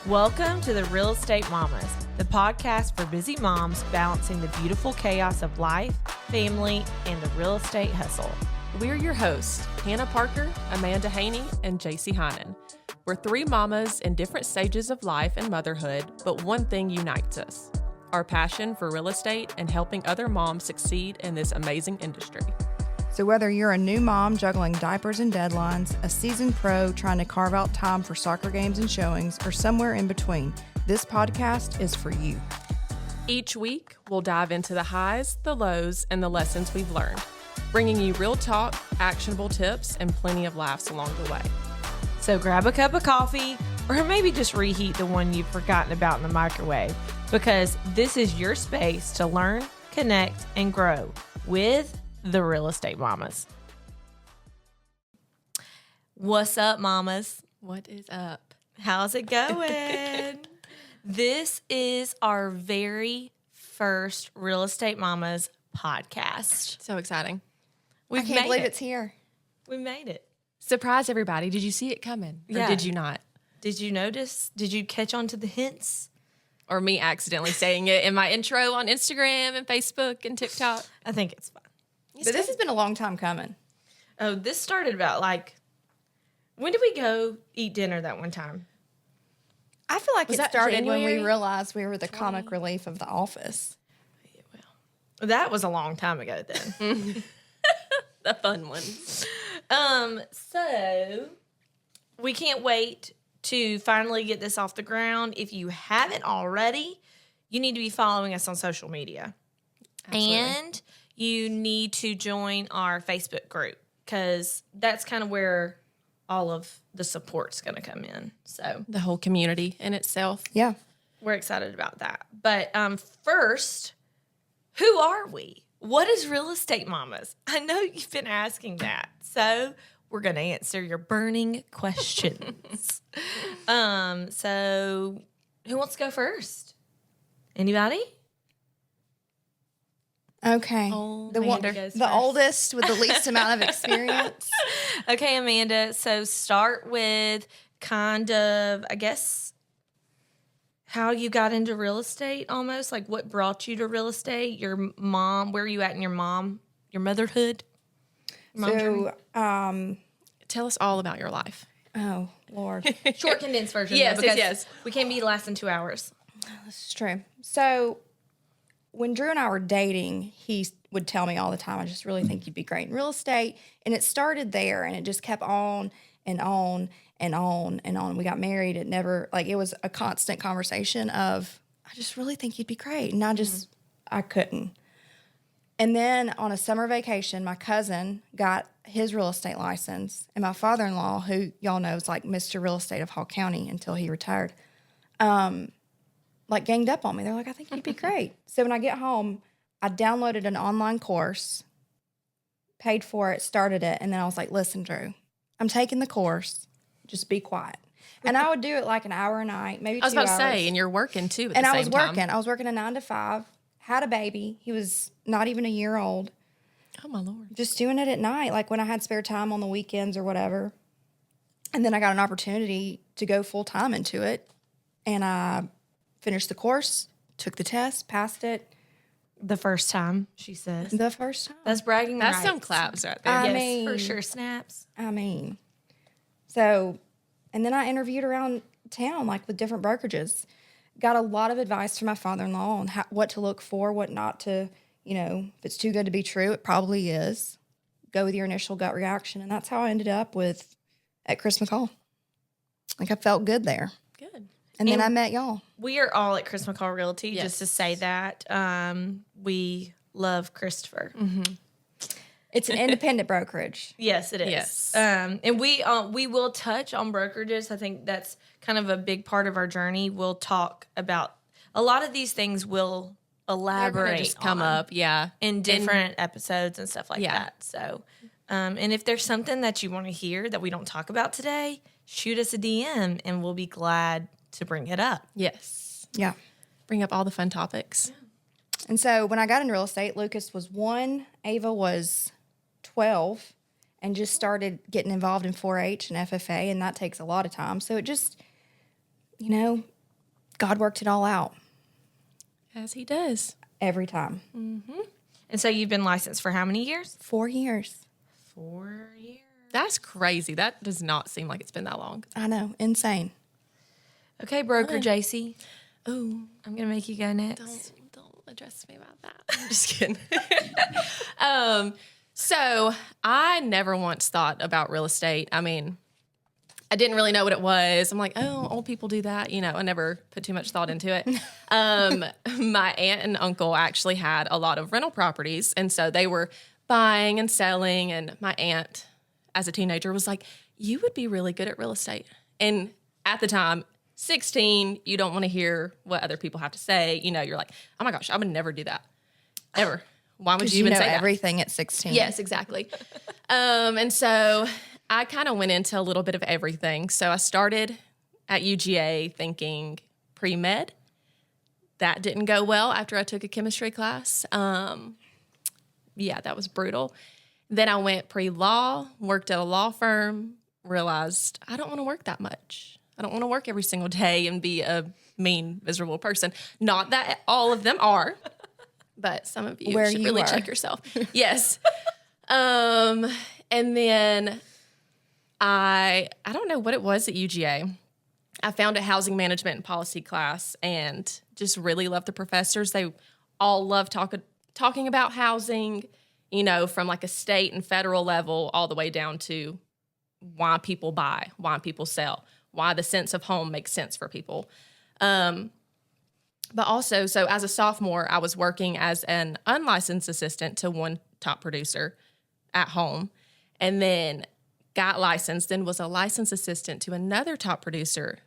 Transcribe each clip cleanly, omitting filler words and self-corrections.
Welcome to the Real Estate Mommas, the podcast for busy moms balancing the beautiful chaos of life, family, and the real estate hustle. We're your hosts, Hannah Parker, Amanda Haney, and JayCee Heinen. We're three mamas in different stages of life and motherhood, but one thing unites us: our passion for real estate and helping other moms succeed in this amazing industry. So whether you're a new mom juggling diapers and deadlines, a seasoned pro trying to carve out time for soccer games and showings, or somewhere in between, this podcast is for you. Each week, we'll dive into the highs, the lows, and the lessons we've learned, bringing you real talk, actionable tips, and plenty of laughs along the way. So grab a cup of coffee, or maybe just reheat the one you've forgotten about in the microwave, because this is your space to learn, connect, and grow with the Real Estate Mommas. What's up, mamas? What is up? How's it going? This is our very first Real Estate Mommas podcast. So exciting. I can't believe it's here. We made it. Surprise, everybody. Did you see it coming? Or Yeah. did you not? Did you notice? Did you catch on to the hints? Or me accidentally saying it in my intro on Instagram and Facebook and TikTok? I think it's fine. But this has been a long time coming. Oh, this started about when did we go eat dinner that one time? I feel like Was it that started when January? we realized we were the comic relief of the office. That was a long time ago then. The fun one. So we can't wait to finally get this off the ground. If you haven't already, you need to be following us on social media. Absolutely. And you need to join our Facebook group because that's kind of where all of the support's going to come in. So The whole community in itself. Yeah. we're excited about that. But first, who are we? What is Real Estate Mommas? I know you've been asking that. So we're going to answer your burning questions. So who wants to go first? Anybody? Okay. Amanda goes The first. oldest with the least amount of experience. Okay, Amanda. So start with kind of, I guess, how you got into real estate almost. Like what brought you to real estate? Your mom, where are you at in your motherhood? Mom journey? So, Tell us all about your life. oh, Lord. Short condensed version. Yes, though, because yes. We can't be lasting 2 hours. This is true. So when Drew and I were dating, he would tell me all the time, I just really think you'd be great in real estate. And it started there and it just kept on and on and on and on. We got married. It never, it was a constant conversation of, I just really think you'd be great. And I couldn't. And then on a summer vacation, my cousin got his real estate license. And my father-in-law, who y'all know is like Mr. Real Estate of Hall County until he retired, ganged up on me. They're like, I think you'd be great. So when I get home, I downloaded an online course, paid for it, started it, and then I was like, listen, Drew, I'm taking the course. Just be quiet. And I would do it like an hour a night, maybe 2 hours. I was about to say, and you're working too at And the I same was time. working. I was working a 9 to 5, had a baby. He was not even a year old. Oh, my Lord. Just doing it at night, like when I had spare time on the weekends or whatever. And then I got an opportunity to go full time into it. And I finished the course, took the test, passed it The first time, she says. the first time. That's bragging That's rights. some claps right there. I Yes, mean- for sure. Snaps. So, and then I interviewed around town, with different brokerages. Got a lot of advice from my father-in-law on what to look for, what not to, if it's too good to be true, it probably is. Go with your initial gut reaction. And that's how I ended up at Chris McCall. I felt good there. Good. And then I met y'all. We are all at Chris McCall Realty, Yes. just to say that. We love Christopher. It's an independent brokerage. Yes, it is. Yes. And we will touch on brokerages. I think that's kind of a big part of our journey. We'll talk about a lot of these things. We'll elaborate Just come on up, yeah. in different episodes and stuff like Yeah. that. So, and if there's something that you want to hear that we don't talk about today, shoot us a DM and we'll be glad to bring it up. Yes. Yeah. Bring up all the fun topics. And so when I got in real estate, Lucas was 1, Ava was 12, and just started getting involved in 4-H and FFA, and that takes a lot of time. So it just, God worked it all out As he does. every time. And so you've been licensed for how many years? 4 years. 4 years. That's crazy. That does not seem like it's been that long. I know. Insane. Okay, broker JC. Oh, I'm going to make you go next. don't address me about that. I'm just kidding. So I never once thought about real estate. I mean, I didn't really know what it was. I'm like, oh, old people do that. You know, I never put too much thought into it. My aunt and uncle actually had a lot of rental properties. And so they were buying and selling. And my aunt, as a teenager, was like, you would be really good at real estate. And at the time, 16, you don't want to hear what other people have to say. You know, you're like, oh my gosh, I would never do that. Ever. Why would you even know say that? everything at 16. Yes, exactly. And so I kind of went into a little bit of everything. So I started at UGA thinking pre-med. That didn't go well after I took a chemistry class. Yeah, that was brutal. Then I went pre-law, worked at a law firm, realized I don't want to work that much. I don't want to work every single day and be a mean, miserable person. Not that all of them are. But some of you should really check yourself. Yes. And then I don't know what it was at UGA. I found a housing management and policy class and just really loved the professors. They all love talking about housing, you know, from like a state and federal level all the way down to why people buy, why people sell, why the sense of home makes sense for people. But also, so as a sophomore, I was working as an unlicensed assistant to one top producer at home, and then got licensed and was a licensed assistant to another top producer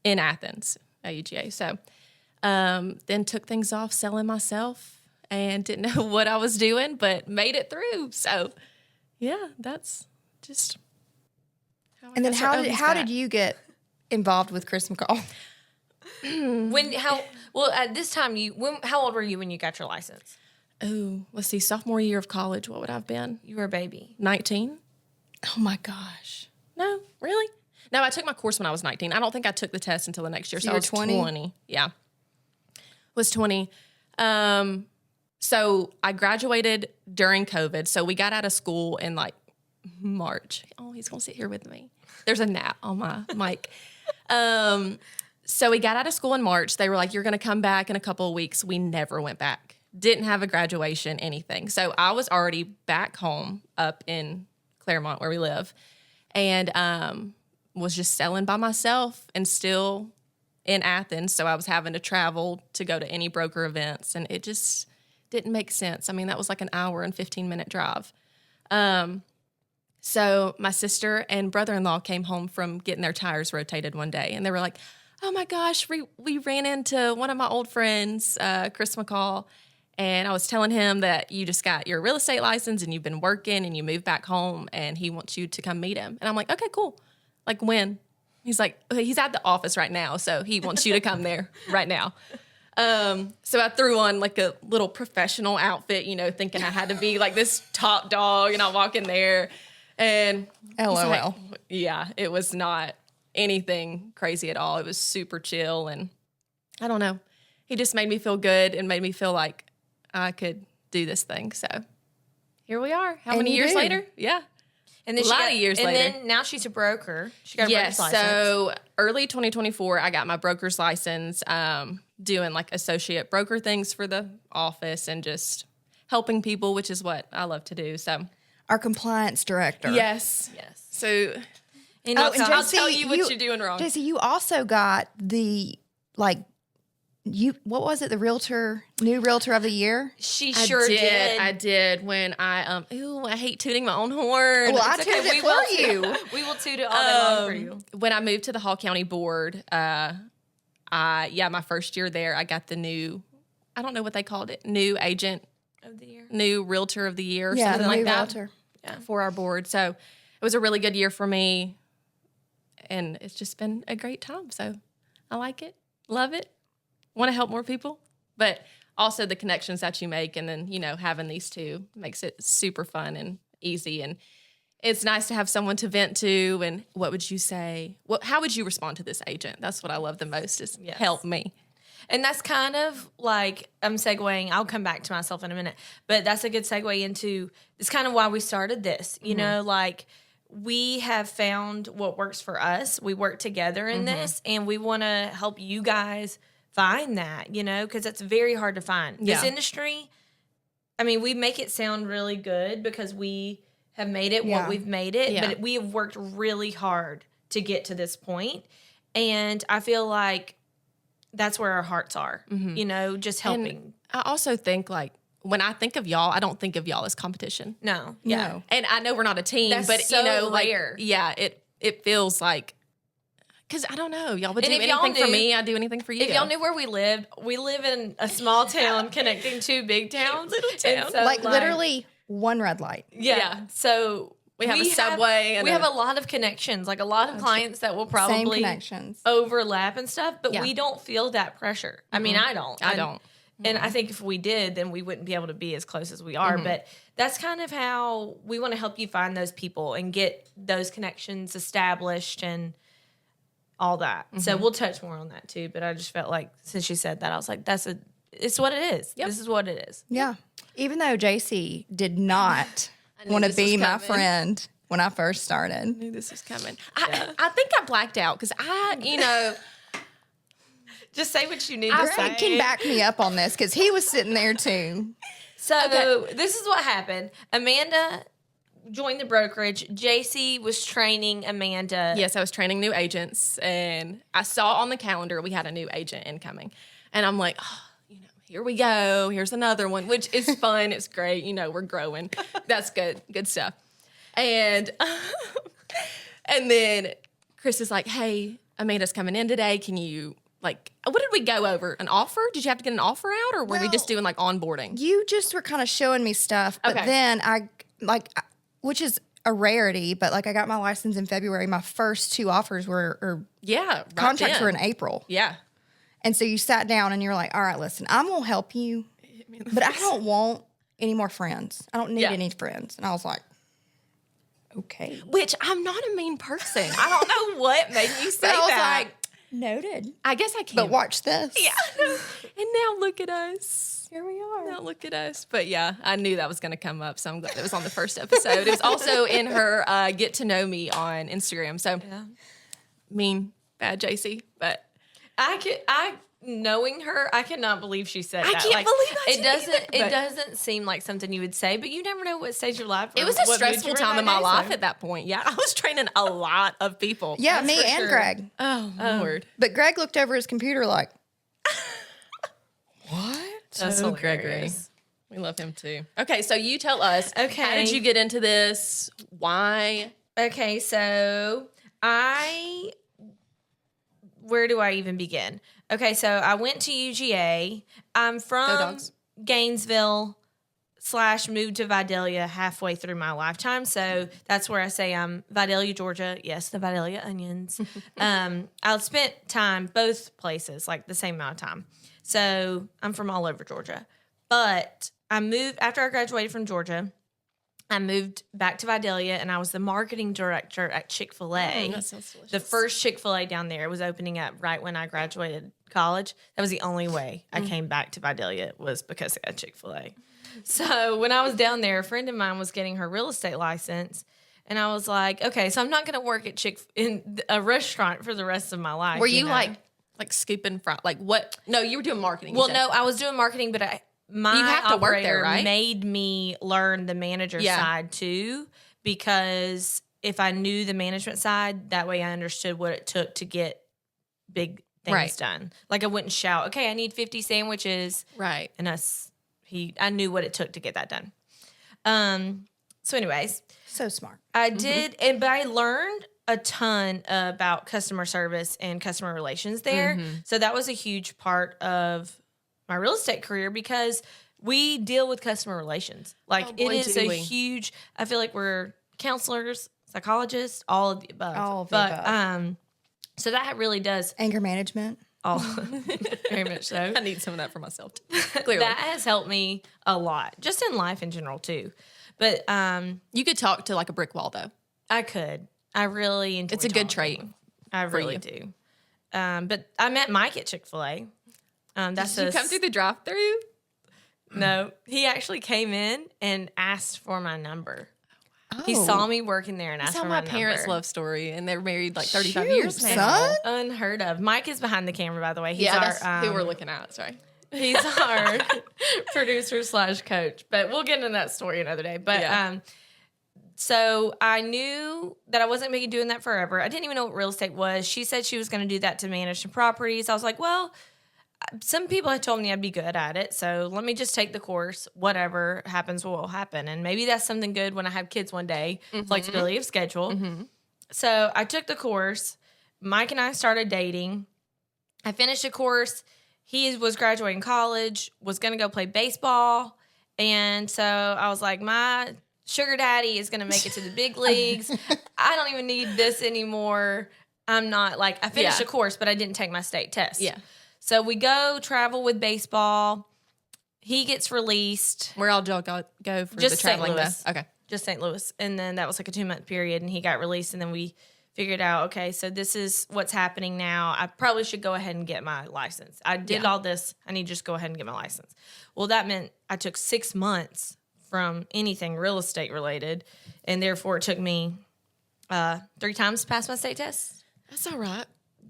in Athens at UGA. So then took things off selling myself and didn't know what I was doing, but made it through. So, yeah, that's just how I And then got how did you get involved with Chris McCall? At this time, how old were you when you got your license? Oh, let's see, sophomore year of college, what would I have been? You were a baby. 19? Oh my gosh. No, really? No, I took my course when I was 19. I don't think I took the test until the next year. So you I were was 20? 20. Yeah. Was 20. So I graduated during COVID. So we got out of school in like March. Oh, he's going to sit here with me. There's a gnat on my mic. So we got out of school in March. They were like, you're going to come back in a couple of weeks. We never went back. Didn't have a graduation, anything. So I was already back home up in Claremont where we live and was just selling by myself and still in Athens. So I was having to travel to go to any broker events and it just didn't make sense. I mean, that was like an hour and 15-minute drive. So my sister and brother-in-law came home from getting their tires rotated one day and they were like, oh my gosh, we ran into one of my old friends, Chris McCall, and I was telling him that you just got your real estate license and you've been working and you moved back home and he wants you to come meet him. And I'm like, okay, cool. Like when? He's like, he's at the office right now, so he wants you to come there right now. So I threw on like a little professional outfit, you know, thinking I had to be like this top dog, and I walk in there and LOL. like, yeah, it was not anything crazy at all. It was super chill, and I don't know. He just made me feel good and made me feel like I could do this thing. So here we are. How many years later? Yeah. And then A lot of years later. And then now she's a broker. She got a broker's license. So early 2024, I got my broker's license, doing like associate broker things for the office and just helping people, which is what I love to do. So Our compliance director. yes. So And I'll JayCee, tell you what you're doing wrong. JayCee, you also got the, what was it? The new realtor of the year? she sure did. I did when I hate tooting my own horn. Well, I It's tooted it for you. We will toot it all day long for you. When I moved to the Hall County Board, my first year there, I got the new, I don't know what they called it, new agent Of the year. new realtor of the year or Yeah, something the like new that realtor. for our board. So it was a really good year for me, and it's just been a great time. So I like it, love it, want to help more people, but also the connections that you make, and then having these two makes it super fun and easy. And it's nice to have someone to vent to. And what would you say? How would you respond to this agent? That's what I love the most is help me. And that's kind of like, I'm segueing, I'll come back to myself in a minute, but that's a good segue into, it's kind of why we started this, you know, like we have found what works for us. We work together in this, and we want to help you guys find that, you know, because it's very hard to find. This industry, I mean, we make it sound really good because we have made it what we've made it, but we have worked really hard to get to this point. And I feel like that's where our hearts are, you know, just helping. And I also think, like, when I think of y'all, I don't think of y'all as competition. No. And I know we're not a team, That's but, so you know, rare. like, it feels like, because I don't know, y'all would do anything for me, I'd do anything for you. If y'all knew where we live in a small town connecting two big towns. Little town. So, Like literally one red light. Yeah. So we have a subway. We have a lot of connections, like a lot of clients that will Same probably connections. overlap and stuff, but we don't feel that pressure. I mean, I don't. I don't. And I think if we did, then we wouldn't be able to be as close as we are. But that's kind of how we want to help you find those people and get those connections established and all that. So we'll touch more on that too. But I just felt like since you said that, I was like, it's what it is. Yep. This is what it is. Yeah. Even though JC did not want to be my friend when I first started. I knew this was coming. I think I blacked out because you know. Just say what you need to say. Greg can back me up on this because he was sitting there too. So this is what happened. Amanda joined the brokerage. JC was training Amanda. Yes, I was training new agents, and I saw on the calendar we had a new agent incoming. And I'm like, oh, you know, here we go. Here's another one, which is fun. It's great. You know, we're growing. That's good. Good stuff. And and then Chris is like, hey, Amanda's coming in today. Can you, like, what did we go over? An offer? Did you have to get an offer out, or were we just doing, like, onboarding? You just were kind of showing me stuff, but then which is a rarity, but, like, I got my license in February. My first two offers contracts were in April. Yeah. And so you sat down and you're like, all right, listen, I'm going to help you, but I don't want any more friends. I don't need any friends. And I was like, okay. Which I'm not a mean person. I don't know what made you say I was that. like, noted. I guess I can. But watch this. Yeah. And now look at us. Here we are. Now look at us. But yeah, I knew that was going to come up, so I'm glad it was on the first episode. It was also in her get to know me on Instagram. So mean, bad JC, but knowing her, I cannot believe she said that. I can't believe that. It doesn't seem like something you would say, but you never know what stage of life. It was a stressful time in my life at that point. Yeah, I was training a lot of people. Yeah, me and Greg. Oh, Lord. But Greg looked over his computer like, what? That's so Gregory. We love him too. Okay, so you tell us. Okay. How did you get into this? Why? Okay, so where do I even begin? Okay, so I went to UGA. I'm from Gainesville / moved to Vidalia halfway through my lifetime. So that's where I say I'm Vidalia, Georgia. Yes, the Vidalia Onions. I spent time both places, like the same amount of time. So I'm from all over Georgia. But I moved, after I graduated from Georgia, I moved back to Vidalia, and I was the marketing director at Chick-fil-A. Oh, that sounds delicious. The first Chick-fil-A down there was opening up right when I graduated college. That was the only way I came back to Vidalia was because I had Chick-fil-A. So when I was down there, a friend of mine was getting her real estate license, and I was like, okay, so I'm not going to work at in a restaurant for the rest of my life. Were you know? like scooping fries? Like what? No, you were doing marketing. Well, no, I was doing marketing, but my you have to work there, right? Made me learn the manager side too, because if I knew the management side, that way I understood what it took to get big things done. Like I wouldn't shout, okay, I need 50 sandwiches. Right. And I knew what it took to get that done. So anyways. So smart. I did, but I learned a ton about customer service and customer relations there. So that was a huge part of my real estate career because we deal with customer relations. Like it is a huge, I feel like we're counselors, psychologists, all of the above. All of the above. So that really does. Anger management. Very much so. I need some of that for myself too. Clearly. That has helped me a lot, just in life in general too. But You could talk to like a brick wall, though. I could. I really enjoy. It's a good talking. trait. I really do. But I met Mike at Chick-fil-A. Did you come through the drive-thru? No, he actually came in and asked for my number. Oh. He saw me working there and asked That's for how my my parents' number. love story, and they're married like 35 Shoot, years now. son. Unheard of. Mike is behind the camera, by the way. He's That's our, who we're looking at. Sorry. He's our producer / coach. But we'll get into that story another day. But so I knew that I wasn't going to be doing that forever. I didn't even know what real estate was. She said she was going to do that to manage some properties. I was like, well, some people had told me I'd be good at it. So let me just take the course. Whatever happens will happen. And maybe that's something good when I have kids one day. Flexibility of schedule. So I took the course. Mike and I started dating. I finished the course. He was graduating college, was going to go play baseball. And so I was like, my sugar daddy is going to make it to the big leagues. I don't even need this anymore. I'm not like, I finished the course, but I didn't take my state test. Yeah. So we go travel with baseball. He gets released. Where all y'all go for Just the traveling? St. Louis. Though? Okay. Just St. Louis. And then that was like a 2-month period, and he got released. And then we figured out, okay, so this is what's happening now. I probably should go ahead and get my license. I did all this. I need to just go ahead and get my license. Well, that meant I took 6 months from anything real estate related, and therefore it took me 3 times to pass my state test. That's all right.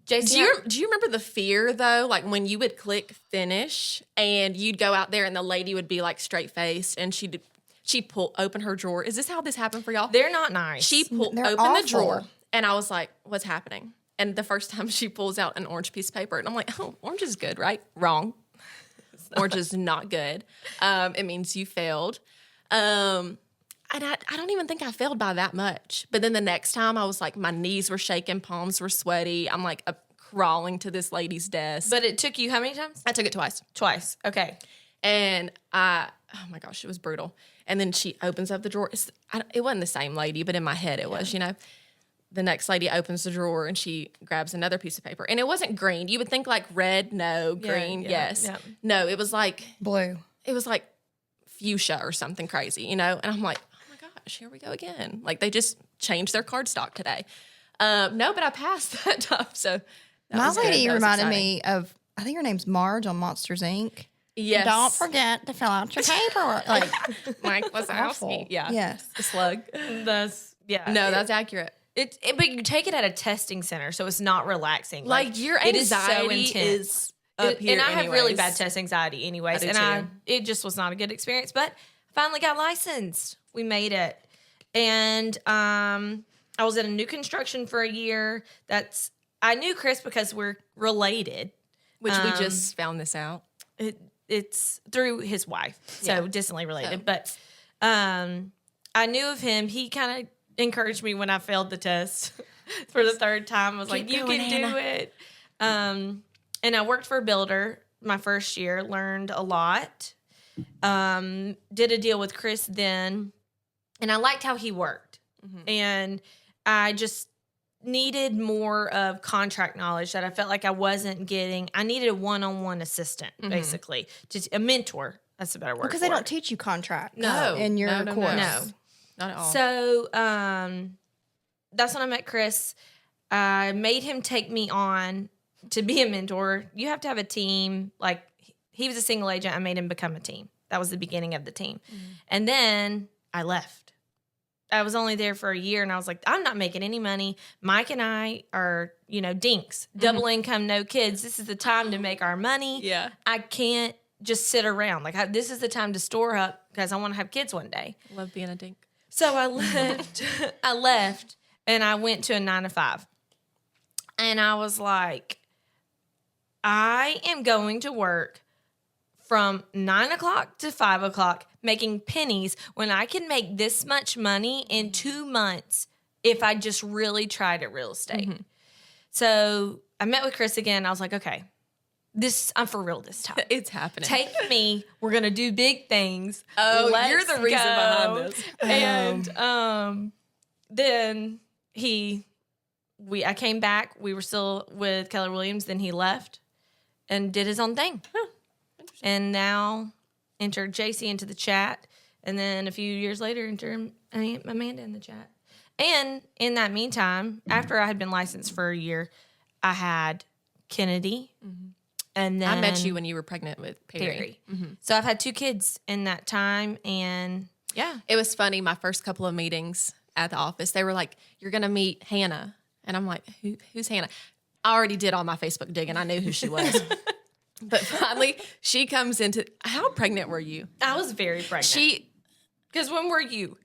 JayCee, Do you remember the fear, though? Like when you would click finish and you'd go out there and the lady would be like straight-faced and she'd open her drawer. Is this how this happened for y'all? they're not nice. She opened awful. the drawer and I was like, what's happening? And the first time she pulls out an orange piece of paper and I'm like, oh, orange is good, right? Wrong. Orange is not good. It means you failed. And I don't even think I failed by that much. But then the next time I was like, my knees were shaking, palms were sweaty. I'm like crawling to this lady's desk. But it took you how many times? I took it twice. Twice. Okay. And oh my gosh, it was brutal. And then she opens up the drawer. It wasn't the same lady, but in my head it was, The next lady opens the drawer and she grabs another piece of paper. And it wasn't green. You would think like red, no, green, yes. Yeah. No, it was like Blue. It was like fuchsia or something crazy, And I'm like, oh my gosh, here we go again. Like they just changed their card stock today. No, but I passed that time. So My lady reminded exciting. me of, I think her name's Marge on Monsters, Inc. Yes. Don't forget to fill out your paperwork. Like, Mike was awful. asking. Yeah. Yes. The slug. That's That's accurate. But you take it at a testing center, so it's not relaxing. Like your it is so anxiety intense. is up here and I have really anyways. bad test anxiety anyways. I do too. It just was not a good experience. But I finally got licensed. We made it. And I was in a new construction for a year. I knew Chris because we're related. Which we just found this out. It's through his wife, so distantly related. But I knew of him. He kind of encouraged me when I failed the test for the 3rd time. I was like, you can do it. And I worked for a builder my first year, learned a lot, did a deal with Chris then, and I liked how he worked. And I just needed more of contract knowledge that I felt like I wasn't getting. I needed a one-on-one assistant, basically, just a mentor. That's a better word. Because they don't teach you contract No. in your No. course. No. Not at all. So that's when I met Chris. I made him take me on to be a mentor. You have to have a team. Like he was a single agent. I made him become a team. That was the beginning of the team. And then I left. I was only there for a year and I was like, I'm not making any money. Mike and I are, dinks, double income, no kids. This is the time to make our money. Yeah. I can't just sit around. Like this is the time to store up because I want to have kids one day. Love being a dink. So I left and I went to a 9-to-5. And I was like, I am going to work from 9 o'clock to 5 o'clock making pennies when I can make this much money in 2 months if I just really tried at real estate. So I met with Chris again. I was like, okay, I'm for real this time. It's happening. Take me. We're going to do big things. Oh, Let's you're the reason go. behind this. And then I came back. We were still with Keller Williams. Then he left and did his own thing. And now enter JayCee into the chat. And then a few years later, enter Amanda in the chat. And in that meantime, after I had been licensed for a year, I had Kennedy. And then I met you when you were pregnant with Perry. So I've had 2 kids in that time. And yeah. It was funny. My first couple of meetings at the office, they were like, "You're going to meet Hannah." And I'm like, who's Hannah? I already did all my Facebook digging. I knew who she was. But finally, she comes into, how pregnant were you? I was very pregnant. Because when were you?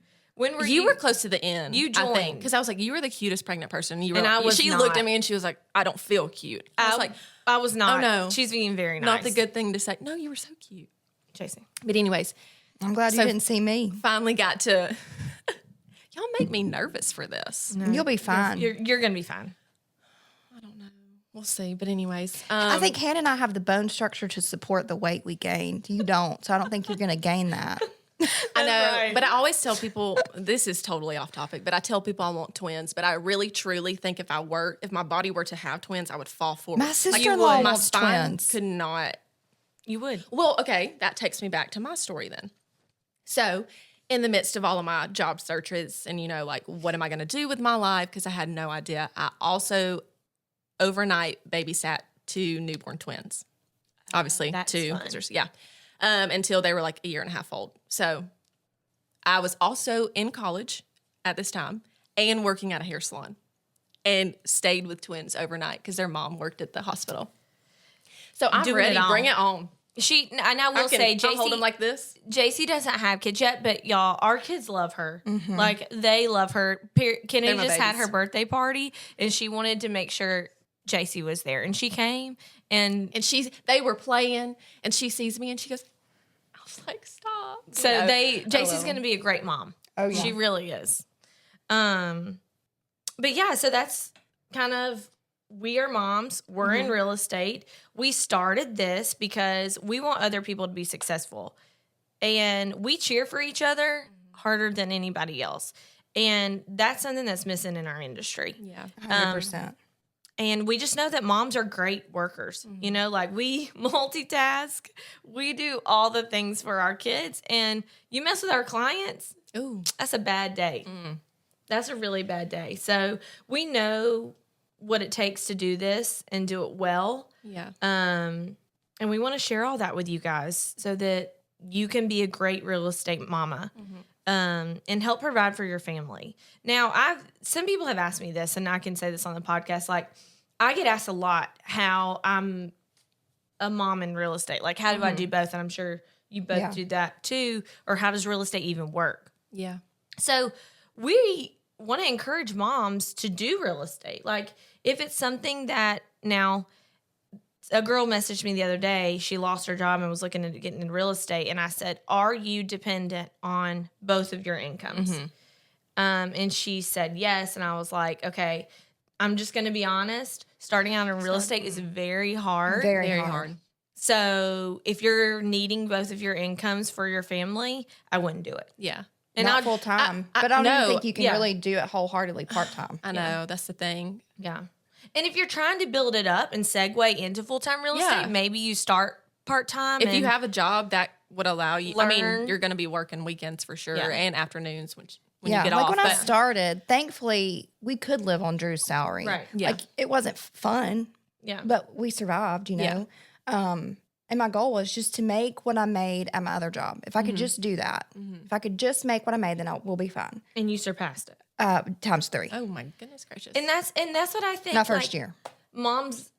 You were close to the end. You joined. Because I was like, you were the cutest pregnant person. You were, and I was she not. looked at me and she was like, I don't feel cute. I was like, I was not. Oh, no. She's being very nice. Not the good thing to say. No, you were so cute. Jaci. But anyways. I'm glad you didn't see me. Finally got to, y'all make me nervous for this. No, you'll be fine. You're going to be fine. I don't know. We'll see. But anyways. I think Hannah and I have the bone structure to support the weight we gained. You don't. So I don't think you're going to gain that. I know, right. but I always tell people, this is totally off topic, but I tell people I want twins, but I really truly think if my body were to have twins, I would fall forward. My sister-in-law my wants spine twins. could not. You would. Well, okay, that takes me back to my story then. So in the midst of all of my job searches and, like, what am I going to do with my life? Because I had no idea. I also overnight babysat 2 newborn twins. Obviously, That's 2. fun. Yeah. Until they were like a year and a half old. So I was also in college at this time and working at a hair salon and stayed with twins overnight because their mom worked at the hospital. So I'm Doing ready. it all. Bring it on. And I will say, I'll hold them JC, like this. JC doesn't have kids yet, but y'all, our kids love her. Like, they love her. Kennedy They're my just had babies. her birthday party, and she wanted to make sure JC was there. And she came, and They were playing, and she sees me, and she goes, I was like, stop. so JC's going to be a great mom. Oh, yeah. She really is. But yeah, so that's kind of, we are moms. We're in real estate. We started this because we want other people to be successful. And we cheer for each other harder than anybody else. And that's something that's missing in our industry. Yeah. 100%. And we just know that moms are great workers. Like, we multitask. We do all the things for our kids. And you mess with our clients, Ooh. that's a bad day. That's a really bad day. So we know what it takes to do this and do it well. Yeah. And we want to share all that with you guys so that you can be a great real estate mama and help provide for your family. Now, some people have asked me this, and I can say this on the podcast. Like, I get asked a lot how I'm a mom in real estate. Like, how do I do both? And I'm sure you both do that too. Or how does real estate even work? Yeah. So we want to encourage moms to do real estate. Like, if it's something that now, a girl messaged me the other day, she lost her job and was looking at getting in real estate. And I said, are you dependent on both of your incomes? And she said yes. And I was like, okay, I'm just going to be honest. Starting out in real estate is very hard. Very Very hard. hard. So if you're needing both of your incomes for your family, I wouldn't do it. Yeah. And Not I'd- full time. I- But I don't no, even think you can yeah. really do it wholeheartedly part time. I know. That's the thing. Yeah. And if you're trying to build it up and segue into full-time real Yeah. estate, maybe you start part-time. If you and have a job that would allow you, I Learn. mean, you're going to be working weekends for sure Yeah. and afternoons when you Yeah, get like off. when I but- started, thankfully, we could live on Drew's salary. Right. Yeah. Like, it wasn't fun, Yeah. but we survived, Yeah. And my goal was just to make what I made at my other job. If I could just do that, if I could just make what I made, then we'll be fine. And you surpassed it. Times 3. Oh my goodness gracious. And that's what I think. My first like, year. Moms,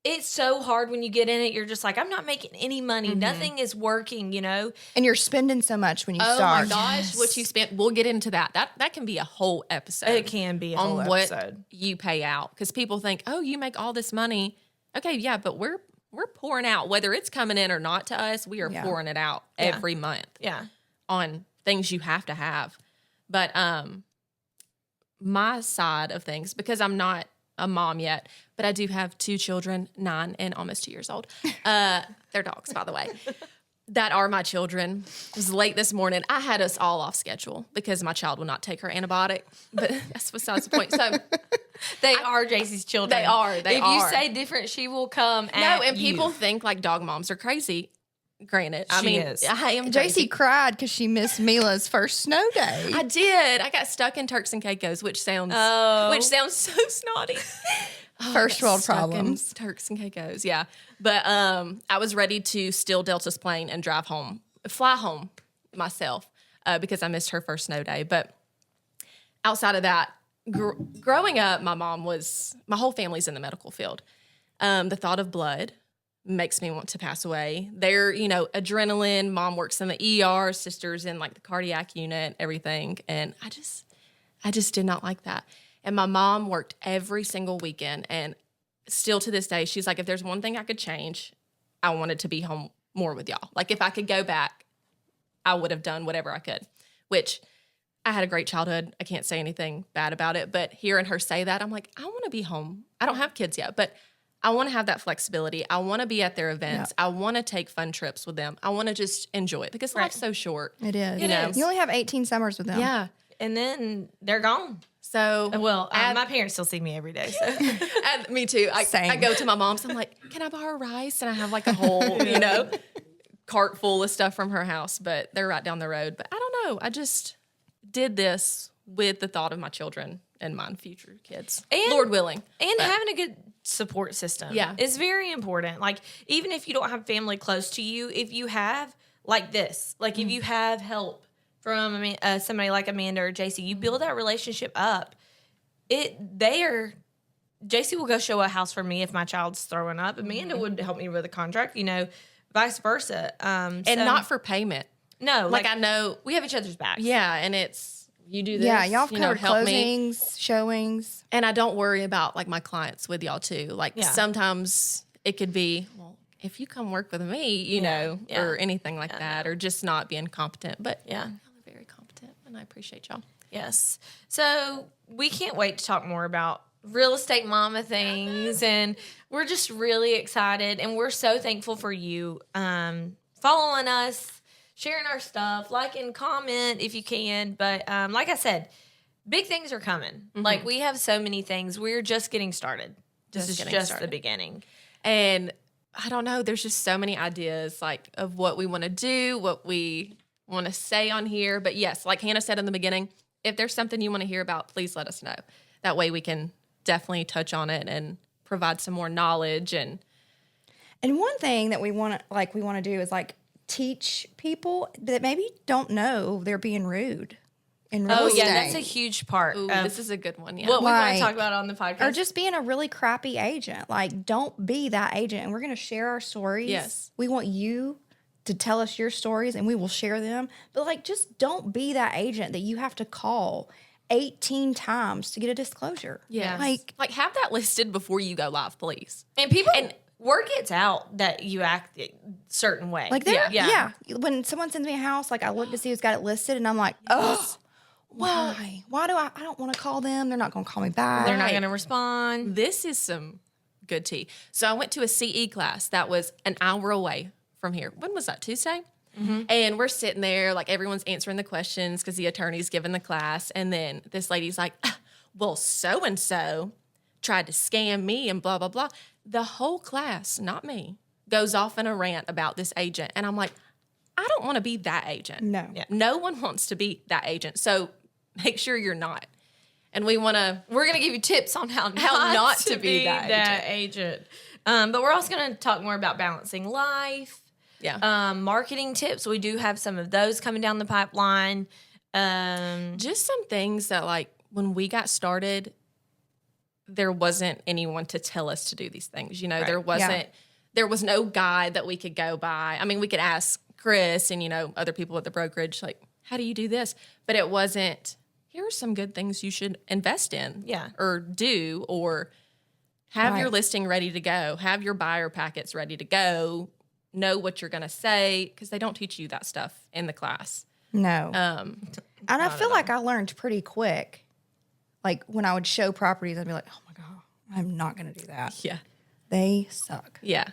it's so hard when you get in it. You're just like, I'm not making any money. Nothing is working, And you're spending so much when you oh start. my gosh, what you spent. We'll get into that. That can be a whole episode. It can be a whole on what episode. you pay out, because people think, oh, you make all this money. Okay, yeah, but we're pouring out, whether it's coming in or not to us, we are Yeah. pouring it out every month Yeah. on things you have to have. But my side of things, because I'm not a mom yet, but I do have 2 children, 9 and almost 2 years old. They're dogs, by the way. That are my children. It was late this morning. I had us all off schedule because my child will not take her antibiotic, but that's besides the point. So They are JC's children. They are. If you say different, she will come at no, and you. people think like dog moms are crazy. Granted, She is. I am JayCee crazy. cried because she missed Mila's first snow day. I did. I got stuck in Turks and Caicos, which sounds so snotty. First world Stuck in problems. Turks and Caicos, yeah. But I was ready to steal Delta's plane and fly home myself because I missed her first snow day. But outside of that, growing up, my whole family's in the medical field. The thought of blood makes me want to pass away. They're, adrenaline. Mom works in the ER, sister's in like the cardiac unit, everything. And I just did not like that. And my mom worked every single weekend. And still to this day, she's like, if there's one thing I could change, I wanted to be home more with y'all. Like if I could go back, I would have done whatever I could, which I had a great childhood. I can't say anything bad about it. But hearing her say that, I'm like, I want to be home. I don't have kids yet, but I want to have that flexibility. I want to be at their events. I want to take fun trips with them. I want to just enjoy it because life's so short. It is. is. You only have 18 summers with them. Yeah. And then they're gone. So, Well, my parents still see me every day. So and me too. I Same. go to my mom's. I'm like, can I borrow rice? And I have like a whole, cart full of stuff from her house, but they're right down the road. But I don't know. I just did this with the thought of my children and my future kids, And- Lord willing. and having a good support system is very important. Like even if you don't have family close to you, if you have like this, like if you have help from somebody like Amanda or JayCee, you build that relationship up. JayCee will go show a house for me if my child's throwing up. Amanda would help me with a contract, vice versa. And not for payment. no, Like I know, we have each other's backs. yeah, and it's, you do this, Yeah, y'all have covered help me. closings, showings. And I don't worry about like my clients with y'all too. Like Yeah. sometimes it could be, well, if you come work with me, or anything like that, or just not being competent. But Yeah. y'all are very competent, and I appreciate y'all. Yes. So we can't wait to talk more about real estate mama things. And we're just really excited. And we're so thankful for you following us, sharing our stuff, like and comment if you can. But like I said, big things are coming. Like we have so many things. We're just getting started. This is getting just started. the beginning. And I don't know, there's just so many ideas like of what we want to do, what we want to say on here. But yes, like Hannah said in the beginning, if there's something you want to hear about, please let us know. That way we can definitely touch on it and provide some more knowledge. And one thing that we want to do is like teach people that maybe don't know they're being rude in real estate. That's a huge part ooh, of this is a good one. Yeah. what we want Like- to talk about on the podcast. Or just being a really crappy agent. Like, don't be that agent. And we're going to share our stories. Yes. We want you to tell us your stories and we will share them. But, like, just don't be that agent that you have to call 18 times to get a disclosure. Yeah. Like, have that listed before you go live, please. And people, word gets out that you act a certain way. like yeah. When someone sends me a house, like, I look to see who's got it listed and I'm like, oh, why? Why do I don't want to call them. They're not going to call me back. They're not going to respond. This is some good tea. So I went to a CE class that was an hour away from here. When was that? Tuesday? And we're sitting there, like everyone's answering the questions because the attorney's giving the class. And then this lady's like, well, so-and-so tried to scam me and blah, blah, blah. The whole class, not me, goes off in a rant about this agent. And I'm like, I don't want to be that agent. No. Yeah. No one wants to be that agent. So make sure you're not. And we're going to give you tips on how not to be that agent. But we're also going to talk more about balancing life. Yeah. Marketing tips. We do have some of those coming down the pipeline. Just some things that, like, when we got started, there wasn't anyone to tell us to do these things. There was no guide that we could go by. I mean, we could ask Chris and, other people at the brokerage, like, how do you do this? But it wasn't, here are some good things you should invest in. Yeah. Or do, or have your Right. listing ready to go. Have your buyer packets ready to go. Know what you're going to say, because they don't teach you that stuff in the class. No. And I feel like I learned pretty quick. Like when I would show properties, I'd be like, oh my God, I'm not going to do that. Yeah. They suck. Yeah.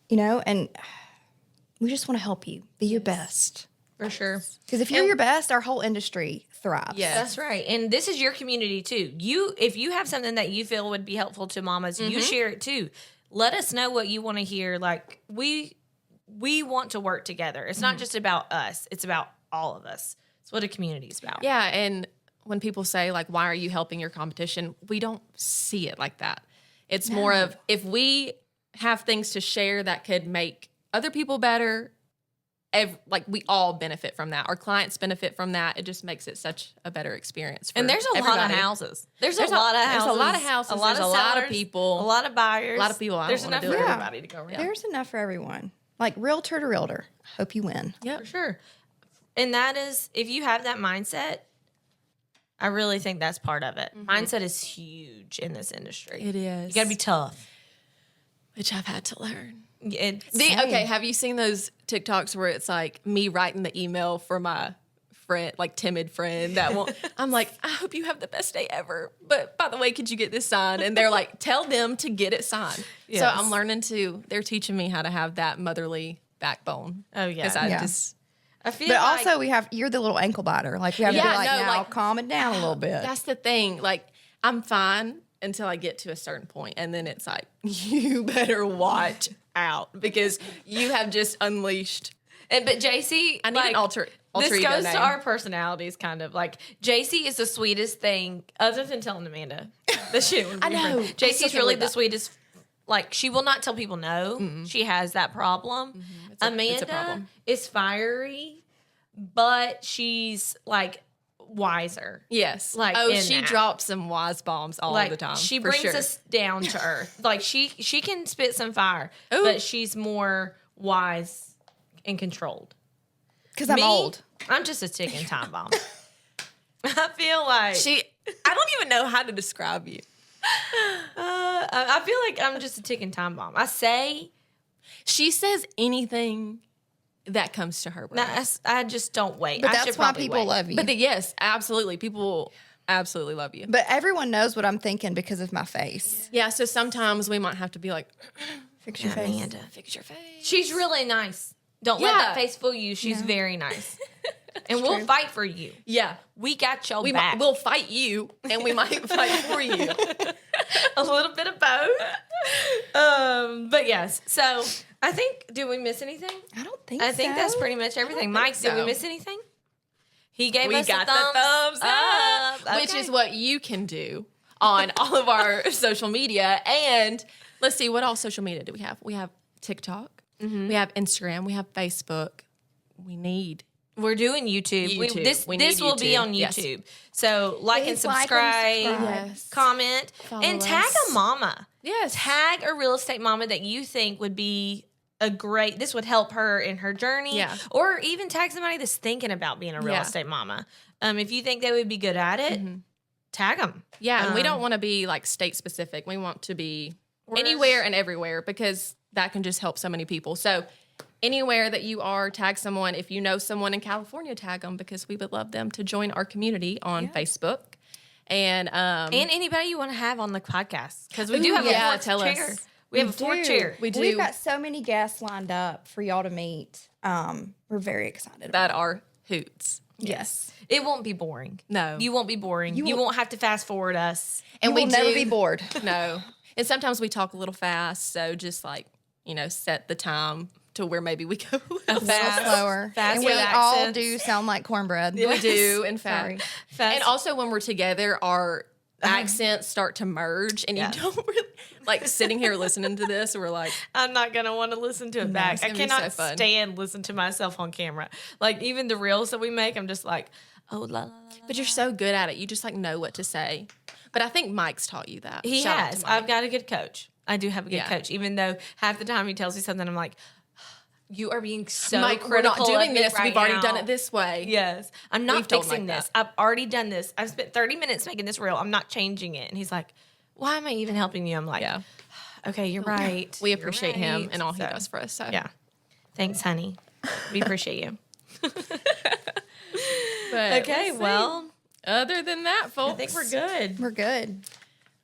And we just want to help you be your best. For sure. Because if you're your best, our whole industry thrives. Yeah. That's right. And this is your community too. If you have something that you feel would be helpful to mamas, you share it too. Let us know what you want to hear. Like we we want to work together. It's not just about us. It's about all of us. It's what a community is about. Yeah, and when people say, like, why are you helping your competition? We don't see it like that. It's more of, if we have things to share that could make other people better, like, we all benefit from that. Our clients benefit from that. It just makes it such a better experience for And there's a everybody. lot of houses. There's a lot of houses. There's a lot of houses. A lot There's of a lot of sellers, people. a lot of buyers. A lot of people. There's I don't enough want for to do it. everybody to go around. There's enough for everyone. Like realtor to realtor. Hope you win. Yeah, For sure. And that is, if you have that mindset, I really think that's part of it. Mindset is huge in this industry. it is. You got to be tough. Which I've had to learn. It's, Have you seen those TikToks where it's like me writing the email for my friend, like timid friend that won't? I'm like, I hope you have the best day ever. But by the way, could you get this signed? And they're like, tell them to get it signed. Yes. So I'm learning they're teaching me how to have that motherly backbone. Oh, yeah. Because I feel But like, also, you're the little ankle biter. Like, we have to be like, now, calm it down a little bit. that's the thing. Like, I'm fine until I get to a certain point, and then it's like, you better watch out because you have just unleashed. but JC, I need an alter this ego goes name. to our personalities, kind of. Like, JC is the sweetest thing, other than telling Amanda that she was I know. I still JC's can't really believe the that. sweetest. Like, she will not tell people no. She has that problem. It's a Amanda problem. is fiery, but she's, like, wiser. Yes. Like, oh, in she that. drops some wise bombs all Like, the time. she for brings sure. us down to earth. Like, she can spit some fire, Ooh. but she's more wise and controlled. Because I'm old. I'm just a ticking time bomb. I feel like I don't even know how to describe you. I feel like I'm just a ticking time bomb. She says anything that comes to her brain. I just don't wait. But I that's should why probably people wait. love you. But yes, absolutely. People absolutely love you. But everyone knows what I'm thinking because of my face. Yeah, so sometimes we might have to be like, Fix your face. Amanda. fix your face. She's really nice. Don't let Yeah. that face fool you. She's very nice. And we'll fight for you. Yeah. We got your We back. we'll fight you, and we might fight for you. A little bit of both. But yes. So I think, did we miss anything? I don't think I think so. that's pretty much everything. Mike, did we so. miss anything? He gave We us got a thumbs up, which Okay. is what you can do on all of our social media. And let's see, what all social media do we have? We have TikTok, we have Instagram, we have Facebook. We're doing YouTube. YouTube. This We need will be YouTube. on Yes. YouTube. So like and Please like and subscribe, subscribe. Yes. comment, Follow and tag us. a mama. Yes. Tag a real estate mama that you think would be this would help her in her journey. Yeah. Or even tag somebody that's thinking about being a real Yeah. estate mama. If you think they would be good at it, tag them. Yeah, and we don't want to be like state specific. We want to be anywhere and everywhere because that can just help so many people. So anywhere that you are, tag someone. If you know someone in California, tag them because we would love them to join our community on Facebook. And anybody you want to have on the podcast. Because we do have a fourth tell chair. us. We have a fourth chair. We do. We've got so many guests lined up for y'all to meet. We're very excited. that are hoots. Yes. It won't be boring. No. You won't be boring. You won't have to fast forward us. And we we'll never do- be bored. No. And sometimes we talk a little fast, so just like, set the time to where maybe we go a little A little slower. Fast and we with all accents. do sound like cornbread. We do, in Sorry. fact. Fast. And also when we're together, our accents start to merge, and Yeah. you don't really like sitting here listening to this. We're like, I'm not gonna want to listen to it back. it's I gonna be cannot so fun. stand listen to myself on camera. Like even the reels that we make, I'm just like, oh la la. la. but you're so good at it. You just like know what to say. But I think Mike's taught you that. He Shout out has. to Mike. I've got a good coach. I do have a good Yeah. coach. Even though half the time he tells me something, I'm like, you are being so Mike, we're critical not doing of me this. right We've already now. done it this way. Yes. I'm not We've told fixing Mike this. that. I've already done this. I've spent 30 minutes making this reel. I'm not changing it. And he's like, why am I even helping you? I'm like, Yeah. okay, you're right. We You're appreciate him right. and all he So, does for us. So Yeah. Thanks, honey. We appreciate you. But Okay, let's see. well, Other than that, folks, I think we're good. We're good.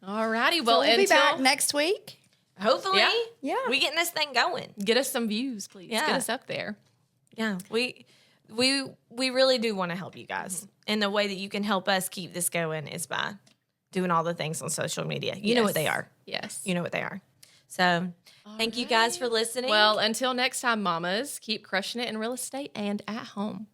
Alrighty. Well, Well, we'll be until back next week. Hopefully, Yeah. we getting this thing going. get us some views, please. Yeah. Get us up there. Yeah, we really do want to help you guys. And the way that you can help us keep this going is by doing all the things on social media. You know what they are. Yes. You know what they are. So thank you guys for listening. Well, until next time, mamas, keep crushing it in real estate and at home.